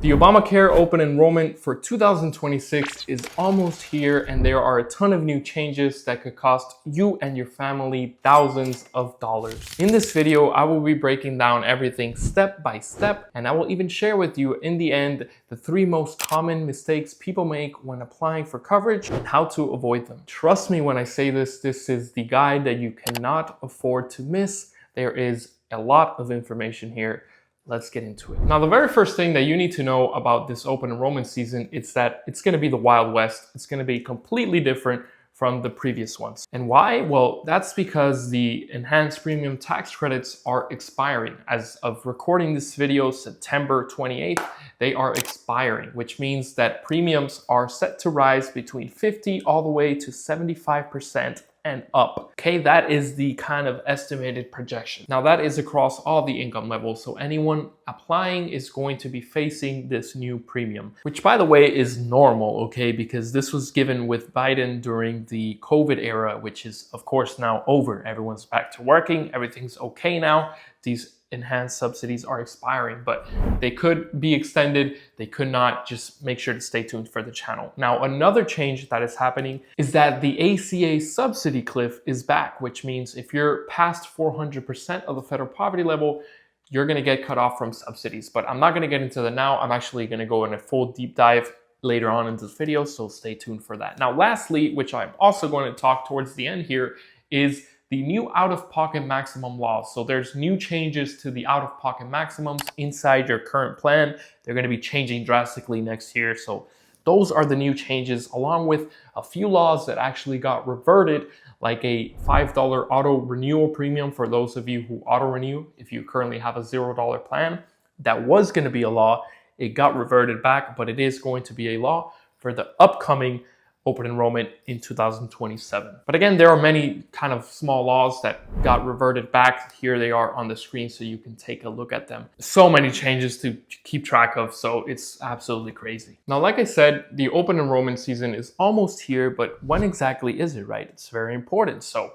The Obamacare open enrollment for 2026 is almost here, and there are a ton of new changes that could cost you and your family thousands of dollars. In this video, I will be breaking down everything step by step, and I will even share with you in the end the 3 most common mistakes people make when applying for coverage and how to avoid them. Trust me when I say this is the guide that you cannot afford to miss. There is a lot of information here. Let's get into it. Now, the very first thing that you need to know about this open enrollment season is that it's going to be the Wild West. It's going to be completely different from the previous ones. And why? Well, that's because the enhanced premium tax credits are expiring. As of recording this video, September 28th, they are expiring, which means that premiums are set to rise between 50 all the way to 75% and up. Okay, that is the kind of estimated projection. Now that is across all the income levels, so anyone applying is going to be facing this new premium, which by the way is normal, okay, because this was given with Biden during the COVID era, which is of course now over. Everyone's back to working, everything's okay now. These enhanced subsidies are expiring, but they could be extended. They could not. Just make sure to stay tuned for the channel. Now, another change that is happening is that the ACA Subsidy CLIFF is back, which means if you're past 400% of the federal poverty level, you're going to get cut off from subsidies. But I'm not going to get into that now. I'm actually going to go in a full deep dive later on in this video, so stay tuned for that. Now, lastly, which I'm also going to talk towards the end here, is the new out-of-pocket maximum laws. So there's new changes to the out-of-pocket maximums inside your current plan. They're going to be changing drastically next year. So those are the new changes, along with a few laws that actually got reverted, like a $5 auto renewal premium for those of you who auto renew if you currently have a $0 plan. That was going to be a law. It got reverted back, but it is going to be a law for the upcoming open enrollment in 2027. But again, there are many kind of small laws that got reverted back. Here they are on the screen so you can take a look at them. So many changes to keep track of, so it's absolutely crazy. Now, like I said, the open enrollment season is almost here, but when exactly is it, right? It's very important. So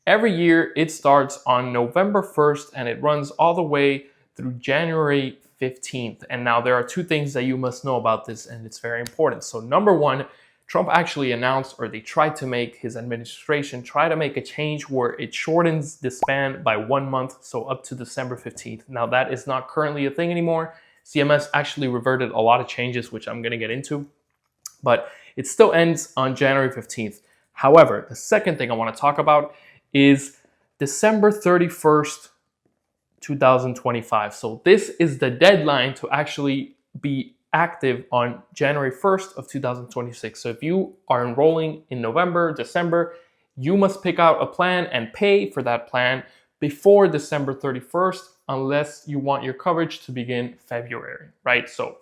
every year it starts on November 1st and it runs all the way through January 15th. And now there are 2 things that you must know about this, and it's very important. So number 1, Trump actually announced, or they tried to make, his administration try to make a change where it shortens the span by 1 month, so up to December 15th. Now that is not currently a thing anymore. CMS actually reverted a lot of changes, which I'm gonna get into, but it still ends on January 15th. However, the second thing I wanna talk about is December 31st, 2025. So this is the deadline to actually be active on January 1st of 2026. So if you are enrolling in November, December, you must pick out a plan and pay for that plan before December 31st, unless you want your coverage to begin February, right? So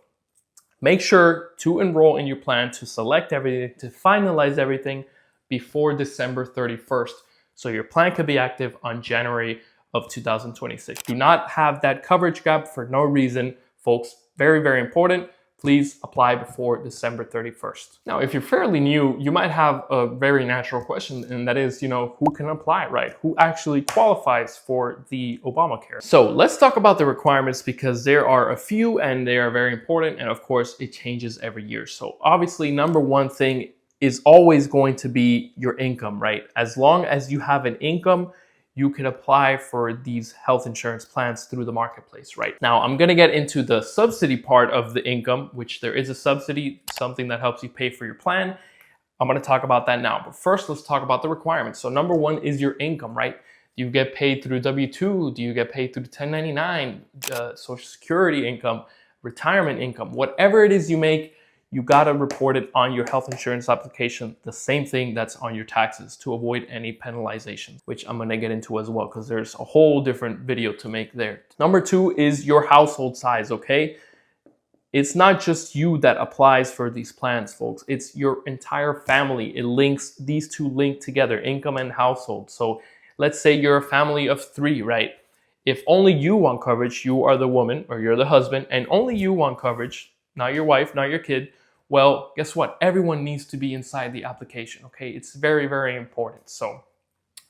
make sure to enroll in your plan, to select everything, to finalize everything before December 31st. So your plan could be active on January of 2026. Do not have that coverage gap for no reason, folks. Very, very important. Please apply before December 31st. Now, if you're fairly new, you might have a very natural question, and that is, who can apply, right? Who actually qualifies for the Obamacare? So let's talk about the requirements, because there are a few and they are very important. And of course, it changes every year. So obviously, number 1 thing is always going to be your income, right? As long as you have an income, you can apply for these health insurance plans through the marketplace, right? Now, I'm gonna get into the subsidy part of the income, which there is a subsidy, something that helps you pay for your plan. I'm gonna talk about that now, but first let's talk about the requirements. So number 1 is your income, right? Do you get paid through W-2? Do you get paid through 1099, Social Security income, retirement income? Whatever it is you make, you gotta report it on your health insurance application, the same thing that's on your taxes, to avoid any penalization, which I'm gonna get into as well, because there's a whole different video to make there. Number 2 is your household size, okay? It's not just you that applies for these plans, folks. It's your entire family. These 2 link together, income and household. So let's say you're a family of 3, right? If only you want coverage, you are the woman or you're the husband, and only you want coverage, not your wife, not your kid, well, guess what? Everyone needs to be inside the application, okay? It's very, very important. So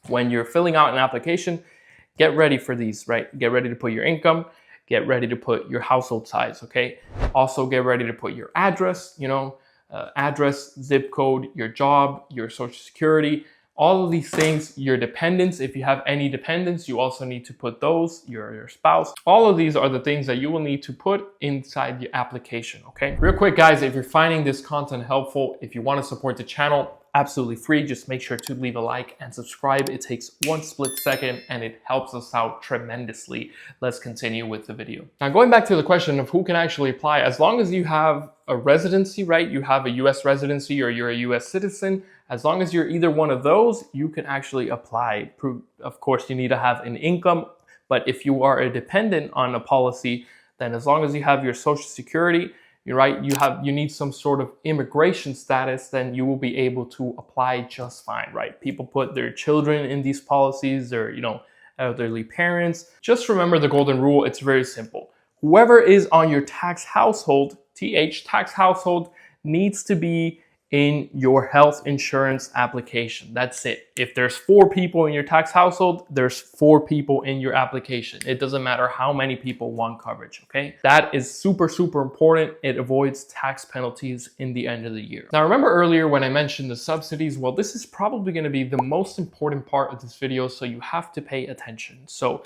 when you're filling out an application, get ready for these, right? Get ready to put your income, get ready to put your household size, okay? Also get ready to put your address, address, zip code, your job, your social security, all of these things, your dependents. If you have any dependents, you also need to put those, your spouse. All of these are the things that you will need to put inside your application, okay? Real quick, guys, if you're finding this content helpful, if you want to support the channel, absolutely free. Just make sure to leave a like and subscribe. It takes 1 split second and it helps us out tremendously. Let's continue with the video. Now, going back to the question of who can actually apply, as long as you have a residency, right? You have a US residency or you're a US citizen, as long as you're either one of those, you can actually apply. Of course, you need to have an income, but if you are a dependent on a policy, then as long as you have your social security, you're right, you need some sort of immigration status, then you will be able to apply just fine, right? People put their children in these policies, or elderly parents. Just remember the golden rule. It's very simple. Whoever is on your tax household, tax household, needs to be in your health insurance application. That's it. If there's 4 people in your tax household, there's 4 people in your application. It doesn't matter how many people want coverage, okay? That is super, super important. It avoids tax penalties in the end of the year. Now, remember earlier when I mentioned the subsidies? Well, this is probably going to be the most important part of this video, so you have to pay attention. So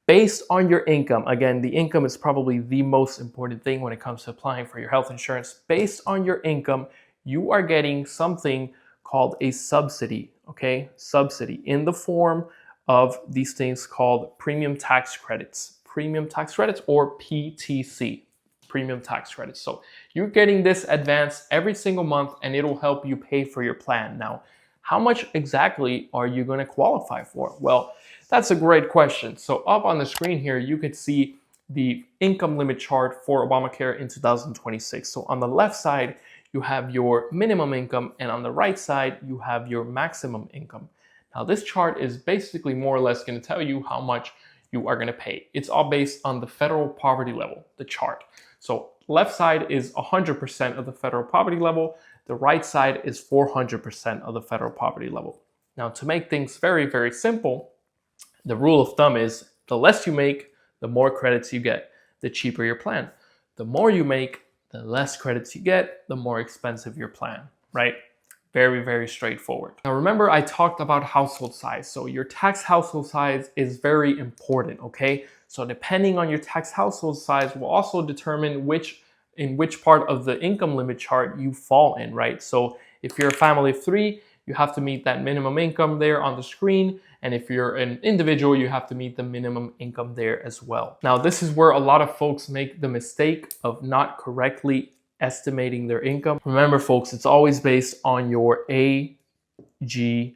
based on your income, again, the income is probably the most important thing when it comes to applying for your health insurance. Based on your income, you are getting something called a subsidy, okay? Subsidy in the form of these things called premium tax credits. Premium tax credits, or PTC, premium tax credits. So you're getting this advance every single month and it'll help you pay for your plan. Now, how much exactly are you gonna qualify for? Well, that's a great question. So up on the screen here, you could see the income limit chart for Obamacare in 2026. So on the left side, you have your minimum income, and on the right side, you have your maximum income. Now, this chart is basically more or less going to tell you how much you are going to pay. It's all based on the federal poverty level, the chart. So left side is 100% of the federal poverty level. The right side is 400% of the federal poverty level. Now, to make things very, very simple, the rule of thumb is the less you make, the more credits you get, the cheaper your plan. The more you make, the less credits you get, the more expensive your plan, right? Very, very straightforward. Now, remember I talked about household size. So your tax household size is very important, okay? So depending on your tax household size will also determine in which part of the income limit chart you fall in, right? So if you're a family of 3, you have to meet that minimum income there on the screen. And if you're an individual, you have to meet the minimum income there as well. Now, this is where a lot of folks make the mistake of not correctly estimating their income. Remember, folks, it's always based on your AGI,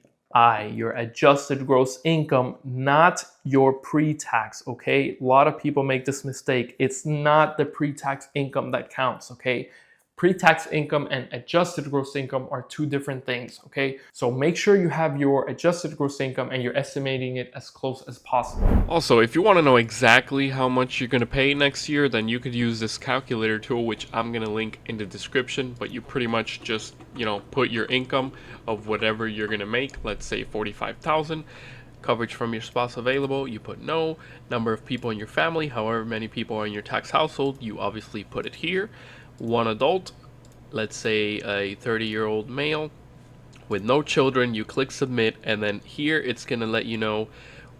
your adjusted gross income, not your pre-tax, okay? A lot of people make this mistake. It's not the pre-tax income that counts, okay? Pre-tax income and adjusted gross income are 2 different things, okay? So make sure you have your adjusted gross income and you're estimating it as close as possible. Also, if you want to know exactly how much you're going to pay next year, then you could use this calculator tool, which I'm going to link in the description, but you pretty much just, put your income of whatever you're going to make, let's say 45,000. Coverage from your spouse available, you put no. Number of people in your family, however many people are in your tax household, you obviously put it here. 1 adult, let's say a 30-year-old male with no children, you click submit, and then here it's going to let you know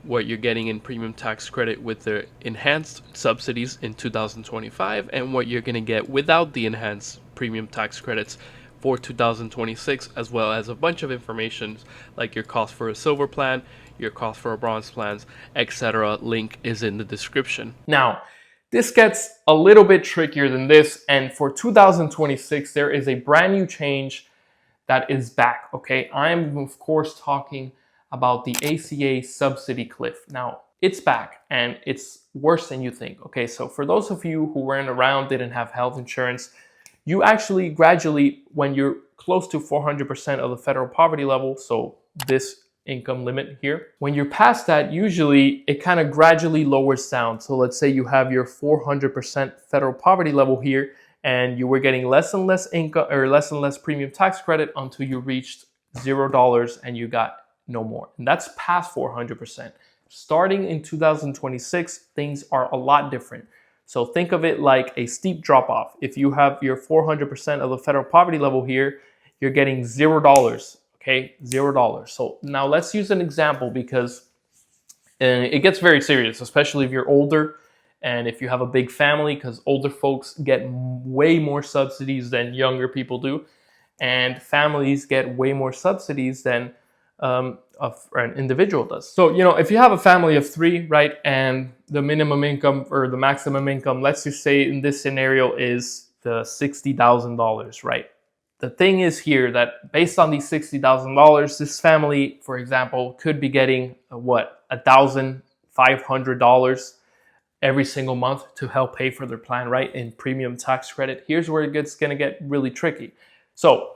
what you're getting in premium tax credit with the enhanced subsidies in 2025 and what you're going to get without the enhanced premium tax credits for 2026, as well as a bunch of information like your cost for a silver plan, your cost for a bronze plans, etc. Link is in the description. Now, this gets a little bit trickier than this, and for 2026, there is a brand new change that is back, okay? I'm, of course, talking about the ACA Subsidy CLIFF. Now, it's back, and it's worse than you think, okay? So for those of you who weren't around, didn't have health insurance, you actually gradually, when you're close to 400% of the federal poverty level, so this income limit here. When you're past that, usually it kind of gradually lowers down. So let's say you have your 400% federal poverty level here, and you were getting less and less income or less and less premium tax credit until you reached $0 and you got no more. And that's past 400%. Starting in 2026, things are a lot different. So think of it like a steep drop off. If you have your 400% of the federal poverty level here, you're getting $0, okay? $0. So now let's use an example because it gets very serious, especially if you're older and if you have a big family, because older folks get way more subsidies than younger people do. And families get way more subsidies than an individual does. So, if you have a family of 3, right, and the minimum income or the maximum income, let's just say in this scenario is the $60,000, right? The thing is here that based on these $60,000, this family, for example, could be getting $1,500 every single month to help pay for their plan, right, in premium tax credit. Here's where it's going to get really tricky. So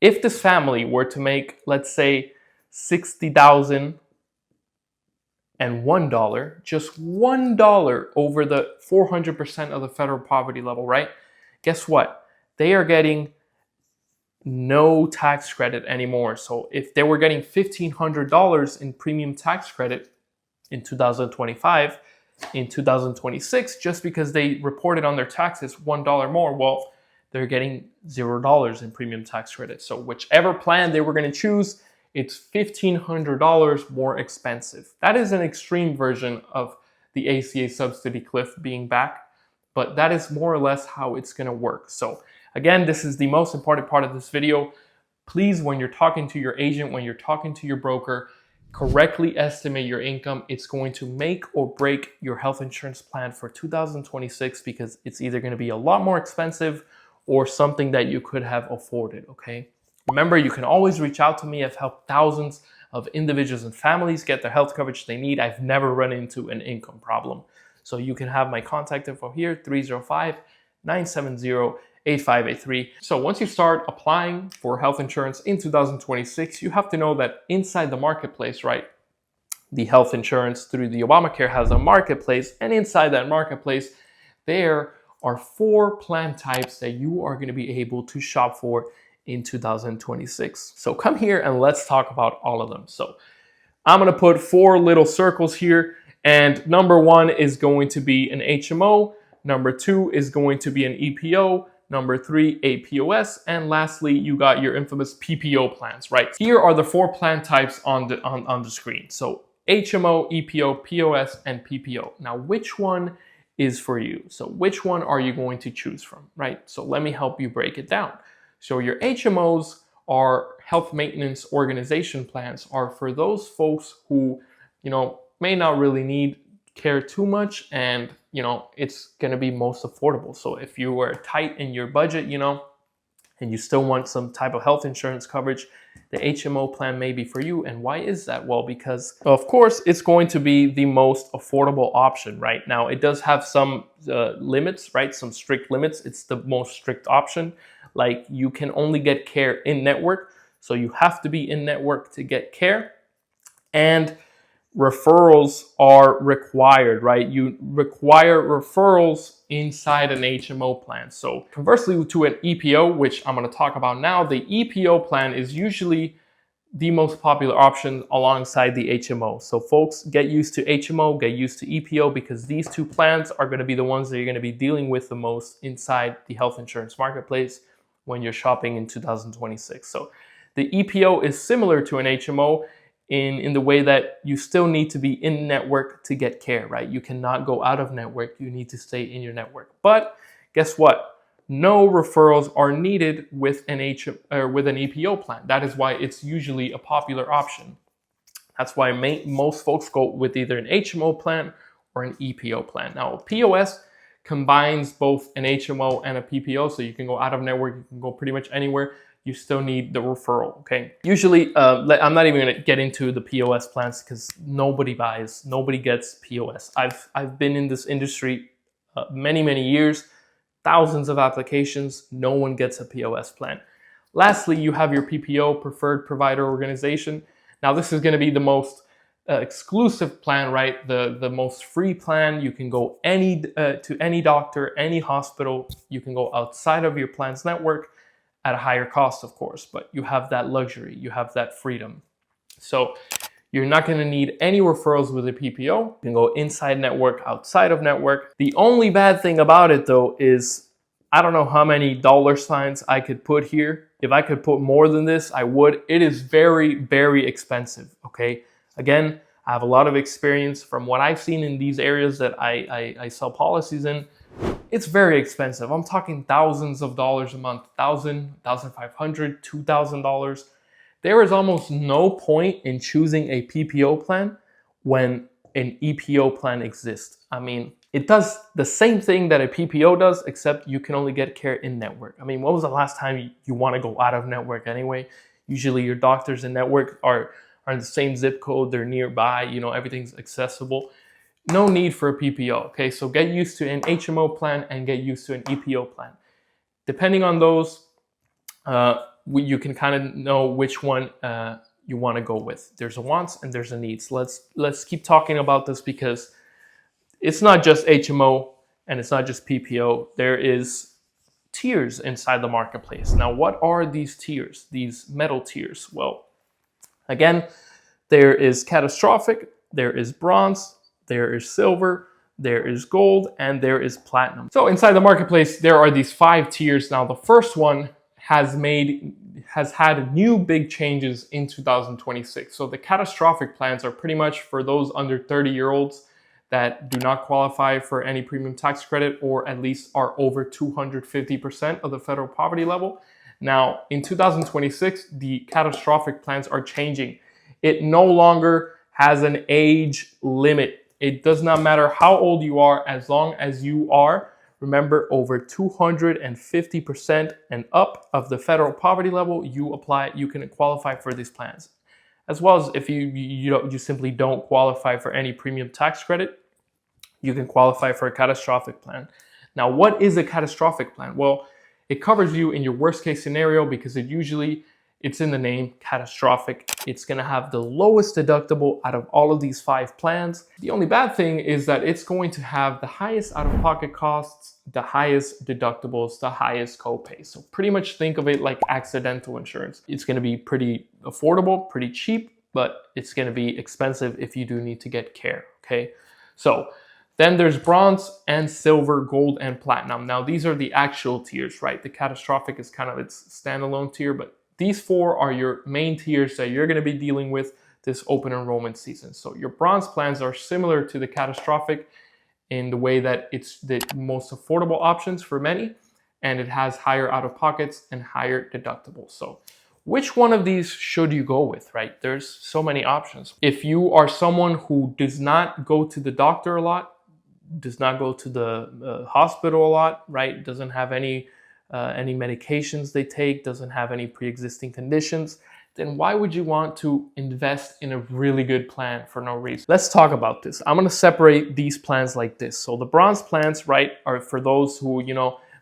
if this family were to make, let's say, $60,001, just $1 over the 400% of the federal poverty level, right? Guess what? They are getting no tax credit anymore. So if they were getting $1,500 in premium tax credit in 2025, in 2026, just because they reported on their taxes $1 more, well, they're getting $0 in premium tax credit. So whichever plan they were going to choose, it's $1,500 more expensive. That is an extreme version of the ACA Subsidy CLIFF being back, but that is more or less how it's going to work. So again, this is the most important part of this video. Please, when you're talking to your agent, when you're talking to your broker, correctly estimate your income. It's going to make or break your health insurance plan for 2026 because it's either going to be a lot more expensive or something that you could have afforded, okay? Remember, you can always reach out to me. I've helped thousands of individuals and families get the health coverage they need. I've never run into an income problem. So you can have my contact info here, 305-970-8583. So once you start applying for health insurance in 2026, you have to know that inside the marketplace, right? The health insurance through the Obamacare has a marketplace, and inside that marketplace, there are 4 plan types that you are going to be able to shop for in 2026. So come here and let's talk about all of them. So I'm going to put 4 little circles here, and number 1 is going to be an HMO, number 2 is going to be an EPO, number 3 a POS, and lastly you got your infamous PPO plans, right? Here are the 4 plan types on the screen. So HMO, EPO, POS, and PPO. Now which one is for you? So which one are you going to choose from, right? So let me help you break it down. So your HMOs are health maintenance organization plans, are for those folks who, may not really need care too much, and it's going to be most affordable. So if you were tight in your budget, and you still want some type of health insurance coverage, the HMO plan may be for you. And why is that? Well, because of course it's going to be the most affordable option. Right now it does have some limits, right? Some strict limits. It's the most strict option. Like you can only get care in network, so you have to be in network to get care, and referrals are required, right? You require referrals inside an HMO plan. So conversely to an EPO, which I'm going to talk about now, the EPO plan is usually the most popular option alongside the HMO. So folks, get used to HMO, get used to EPO, because these 2 plans are going to be the ones that you're going to be dealing with the most inside the health insurance marketplace when you're shopping in 2026. So the EPO is similar to an HMO in the way that you still need to be in network to get care, right? You cannot go out of network. You need to stay in your network. But guess what? No referrals are needed with an EPO plan. That is why it's usually a popular option. That's why most folks go with either an HMO plan or an EPO plan. Now, POS combines both an HMO and a PPO, so you can go out of network, you can go pretty much anywhere. You still need the referral, okay? Usually, I'm not even gonna get into the POS plans because nobody gets POS. I've been in this industry many years, thousands of applications, no one gets a POS plan. Lastly, you have your PPO, Preferred Provider Organization. Now this is gonna be the most exclusive plan, right? The most free plan. You can go to any doctor, any hospital. You can go outside of your plan's network at a higher cost, of course, but you have that luxury, you have that freedom. So You're not going to need any referrals with a PPO. You can go inside network, outside of network. The only bad thing about it though is I don't know how many dollar signs I could put here. If I could put more than this, I would. It is very, very expensive, okay? Again, I have a lot of experience from what I've seen in these areas that I sell policies in. It's very expensive. I'm talking thousands of dollars a month, $1,000, $1,500, $2,000. There is almost no point in choosing a PPO plan when an EPO plan exists. I mean, it does the same thing that a PPO does, except you can only get care in network. I mean, when was the last time you want to go out of network anyway? Usually your doctors in network are in the same zip code, they're nearby, you know, everything's accessible. No need for a PPO, okay? So get used to an HMO plan and get used to an EPO plan. Depending on those, you can kind of know which one you want to go with. There's a wants and there's a needs. Let's keep talking about this because it's not just HMO and it's not just PPO. There is tiers inside the marketplace. Now, what are these tiers, these metal tiers? Well, again, there is catastrophic, there is bronze, there is silver, there is gold, and there is platinum. So inside the marketplace, there are these 5 tiers. Now, the first one has had new big changes in 2026. So the catastrophic plans are pretty much for those under 30-year-olds that do not qualify for any premium tax credit or at least are over 250% of the federal poverty level. Now, in 2026, the catastrophic plans are changing. It no longer has an age limit. It does not matter how old you are, as long as you are, remember, over 250% and up of the federal poverty level, you can qualify for these plans. As well as if you simply don't qualify for any premium tax credit, you can qualify for a catastrophic plan. Now, what is a catastrophic plan? Well, it covers you in your worst case scenario because it's in the name, catastrophic. It's gonna have the lowest deductible out of all of these 5 plans. The only bad thing is that it's going to have the highest out-of-pocket costs, the highest deductibles, the highest copay. So pretty much think of it like accidental insurance. It's gonna be pretty affordable, pretty cheap, but it's gonna be expensive if you do need to get care, okay? So then there's bronze and silver, gold, and platinum. Now these are the actual tiers, right? The catastrophic is kind of its standalone tier, but these 4 are your main tiers that you're going to be dealing with this open enrollment season. So your bronze plans are similar to the catastrophic in the way that it's the most affordable options for many, and it has higher out-of-pockets and higher deductibles. So which one of these should you go with, right? There's so many options. If you are someone who does not go to the doctor a lot, does not go to the hospital a lot, right? Doesn't have any medications they take, doesn't have any pre-existing conditions, then why would you want to invest in a really good plan for no reason? Let's talk about this. I'm gonna separate these plans like this. So the bronze plans, right, are for those who,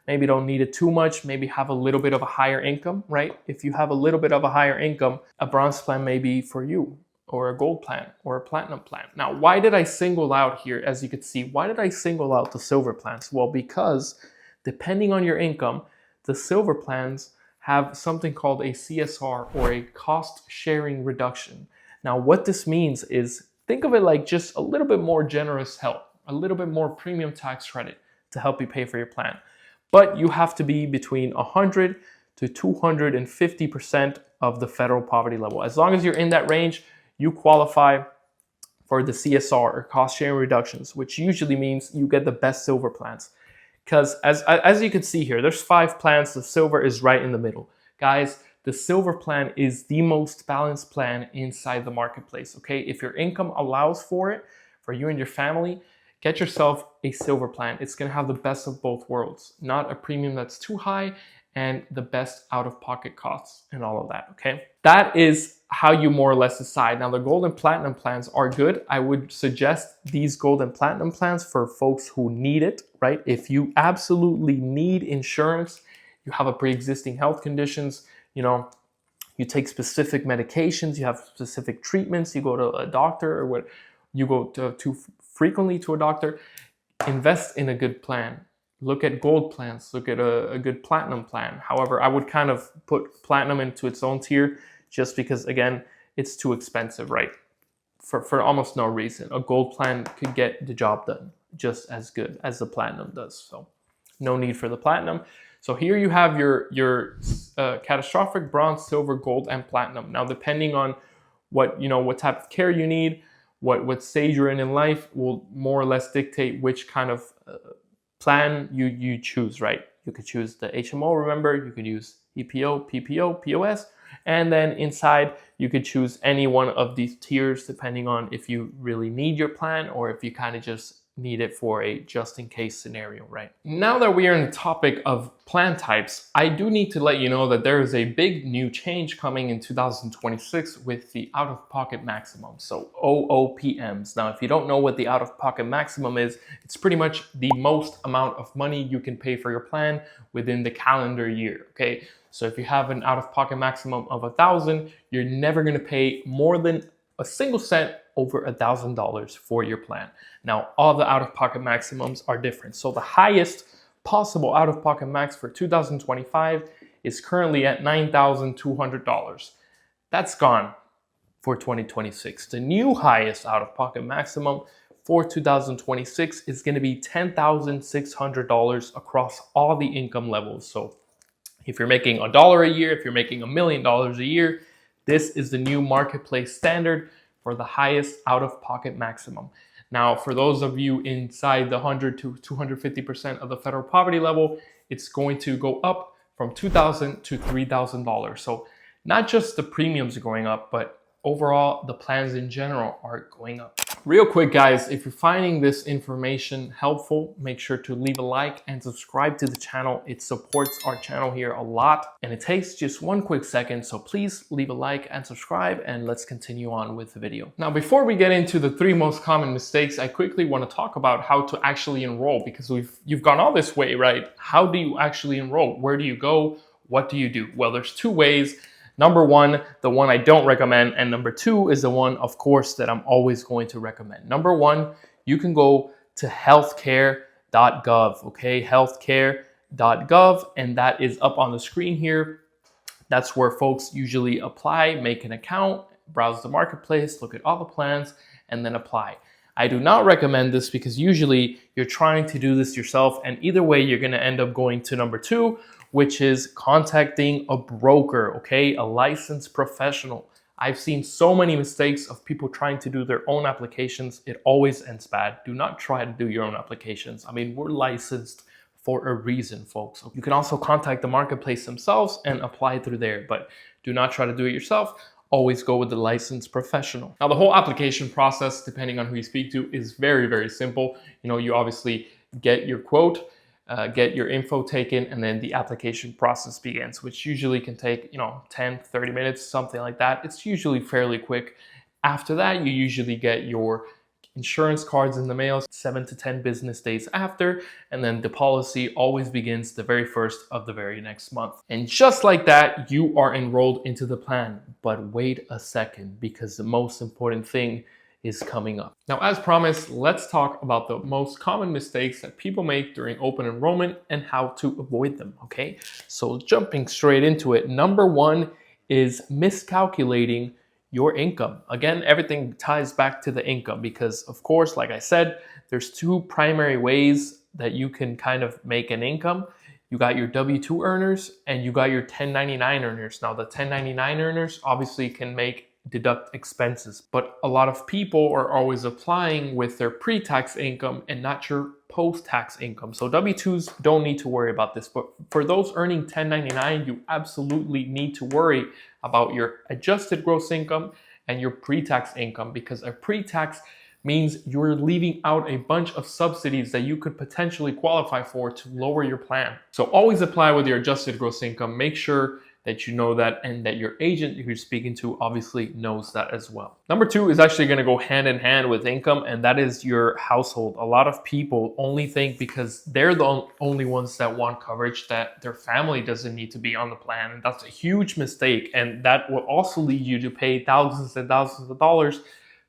maybe don't need it too much, maybe have a little bit of a higher income, right? If you have a little bit of a higher income, a bronze plan may be for you, or a gold plan, or a platinum plan. Now, why did I single out here, as you can see, why did I single out the silver plans? Well, because depending on your income, the silver plans have something called a CSR, or a cost sharing reduction. Now, what this means is, think of it like just a little bit more generous help, a little bit more premium tax credit to help you pay for your plan. But you have to be between 100 to 250% of the federal poverty level. As long as you're in that range, you qualify for the CSR, or cost sharing reductions, which usually means you get the best silver plans. Because as you can see here, there's 5 plans. The silver is right in the middle. Guys, the silver plan is the most balanced plan inside the marketplace, okay? If your income allows for it, for you and your family, get yourself a silver plan. It's gonna have the best of both worlds, not a premium that's too high and the best out-of-pocket costs and all of that, okay? That is how you more or less decide. Now, the gold and platinum plans are good. I would suggest these gold and platinum plans for folks who need it, right? If you absolutely need insurance, you have a pre-existing health conditions, you take specific medications, you have specific treatments, you go to a doctor, or what you go to frequently to a doctor, invest in a good plan. Look at gold plans, look at a good platinum plan. However, I would kind of put platinum into its own tier just because, again, it's too expensive, right? for almost no reason. A gold plan could get the job done just as good as the platinum does. So no need for the platinum. So here you have your catastrophic, bronze, silver, gold, and platinum. Now, depending on what type of care you need, what stage you're in life, will more or less dictate which kind of plan you choose, right? You could choose the HMO, remember, you could use EPO, PPO, POS, and then inside you could choose any one of these tiers depending on if you really need your plan or if you kind of just need it for a just in case scenario, right? Now that we are in the topic of plan types, I do need to let you know that there is a big new change coming in 2026 with the out-of-pocket maximum, so OOPMs. Now, if you don't know what the out-of-pocket maximum is, it's pretty much the most amount of money you can pay for your plan within the calendar year, okay? So if you have an out-of-pocket maximum of $1,000, you're never gonna pay more than a single cent over $1,000 for your plan. Now, all the out-of-pocket maximums are different. So the highest possible out-of-pocket max for 2025 is currently at $9,200. That's gone for 2026. The new highest out-of-pocket maximum for 2026 is going to be $10,600 across all the income levels. So if you're making $1 a year, if you're making $1 million a year, this is the new marketplace standard for the highest out-of-pocket maximum. Now, for those of you inside the 100 to 250% of the federal poverty level, it's going to go up from $2,000 to $3,000. So not just the premiums are going up, but overall, the plans in general are going up. Real quick, guys, if you're finding this information helpful, make sure to leave a like and subscribe to the channel. It supports our channel here a lot, and it takes just one quick second. So please leave a like and subscribe, and let's continue on with the video. Now, before we get into the 3 most common mistakes, I quickly want to talk about how to actually enroll, because you've gone all this way, right? How do you actually enroll? Where do you go? What do you do? Well, there's 2 ways. Number 1, the one I don't recommend, and number 2 is the one, of course, that I'm always going to recommend. Number 1, you can go to healthcare.gov, okay? Healthcare.gov, and that is up on the screen here. That's where folks usually apply, make an account, browse the marketplace, look at all the plans, and then apply. I do not recommend this because usually you're trying to do this yourself, and either way, you're going to end up going to number 2, which is contacting a broker, okay? A licensed professional. I've seen so many mistakes of people trying to do their own applications. It always ends bad. Do not try to do your own applications. I mean, we're licensed for a reason, folks. You can also contact the marketplace themselves and apply through there, but do not try to do it yourself. Always go with the licensed professional. Now, the whole application process, depending on who you speak to, is very, very simple. You obviously get your quote, get your info taken, and then the application process begins, which usually can take 10, 30 minutes, something like that. It's usually fairly quick. After that, you usually get your insurance cards in the mail 7 to 10 business days after, and then the policy always begins the very first of the very next month. And just like that, you are enrolled into the plan. But wait a second, because the most important thing is coming up. Now, as promised, let's talk about the most common mistakes that people make during open enrollment and how to avoid them, okay? So jumping straight into it, number 1 is miscalculating your income. Again, everything ties back to the income because, of course, like I said, there's 2 primary ways that you can kind of make an income. You got your W-2 earners and you got your 1099 earners. Now, the 1099 earners obviously can deduct expenses, but a lot of people are always applying with their pre-tax income and not your post-tax income. So W-2s don't need to worry about this, but for those earning 1099, you absolutely need to worry about your adjusted gross income and your pre-tax income, because a pre-tax means you're leaving out a bunch of subsidies that you could potentially qualify for to lower your plan. So always apply with your adjusted gross income. Make sure that you know that and that your agent who you're speaking to obviously knows that as well. Number 2 is actually going to go hand in hand with income, and that is your household. A lot of people only think because they're the only ones that want coverage that their family doesn't need to be on the plan, and that's a huge mistake, and that will also lead you to pay thousands and thousands of dollars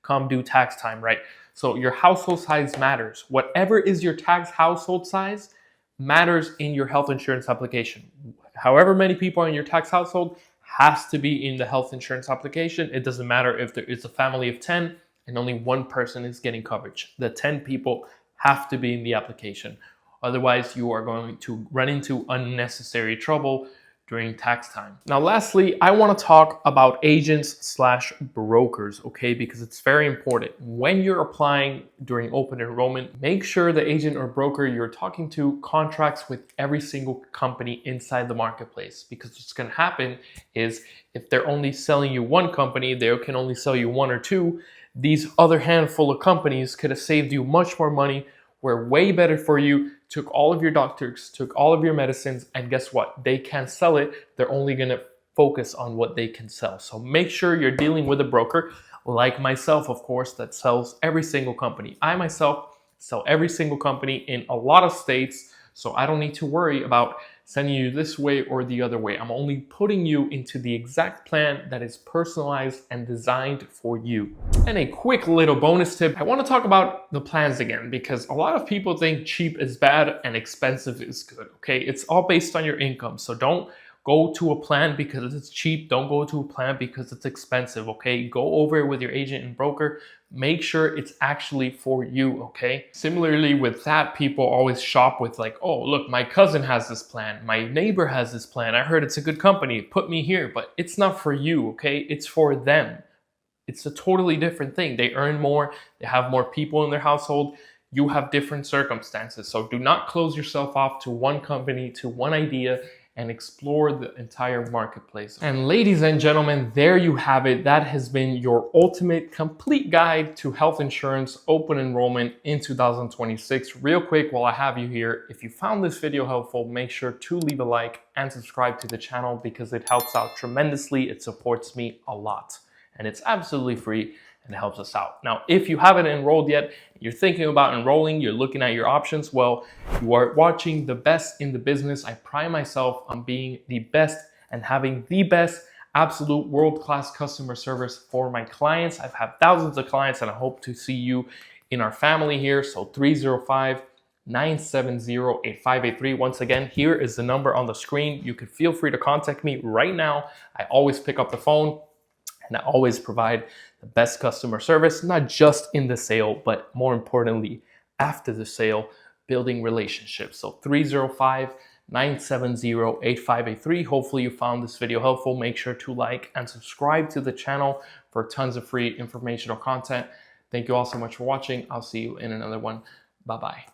come due tax time, right? So your household size matters. Whatever is your tax household size matters in your health insurance application. However many people in your tax household has to be in the health insurance application. It doesn't matter if it's a family of 10, and only one person is getting coverage. The 10 people have to be in the application. Otherwise, you are going to run into unnecessary trouble during tax time. Now, lastly, I want to talk about agents/brokers, okay? Because it's very important. When you're applying during open enrollment, make sure the agent or broker you're talking to contracts with every single company inside the marketplace. Because what's going to happen is if they're only selling you one company, they can only sell you one or two. These other handful of companies could have saved you much more money, were way better for you, took all of your doctors, took all of your medicines, and guess what? They can't sell it. They're only gonna focus on what they can sell. So make sure you're dealing with a broker like myself, of course, that sells every single company. I myself sell every single company in a lot of states, so I don't need to worry about sending you this way or the other way. I'm only putting you into the exact plan that is personalized and designed for you. And a quick little bonus tip, I want to talk about the plans again, because a lot of people think cheap is bad and expensive is good, okay? It's all based on your income, so don't go to a plan because it's cheap. Don't go to a plan because it's expensive, okay? Go over it with your agent and broker. Make sure it's actually for you, okay? Similarly with that, people always shop with like, oh, look, my cousin has this plan. My neighbor has this plan. I heard it's a good company. Put me here, but it's not for you, okay? It's for them. It's a totally different thing. They earn more. They have more people in their household. You have different circumstances. So do not close yourself off to one company, to one idea, and explore the entire marketplace. And ladies and gentlemen, there you have it. That has been your ultimate complete guide to health insurance open enrollment in 2026. Real quick, while I have you here, if you found this video helpful, make sure to leave a like and subscribe to the channel because it helps out tremendously. It supports me a lot and it's absolutely free and it helps us out. Now, if you haven't enrolled yet, you're thinking about enrolling, you're looking at your options, well, you are watching the best in the business. I pride myself on being the best and having the best absolute world-class customer service for my clients. I've had thousands of clients and I hope to see you in our family here. So 305-970-8583. Once again, here is the number on the screen. You can feel free to contact me right now. I always pick up the phone and I always provide the best customer service, not just in the sale, but more importantly, after the sale, building relationships. So 305-970-8583. Hopefully you found this video helpful. Make sure to like and subscribe to the channel for tons of free informational content. Thank you all so much for watching. I'll see you in another one. Bye-bye.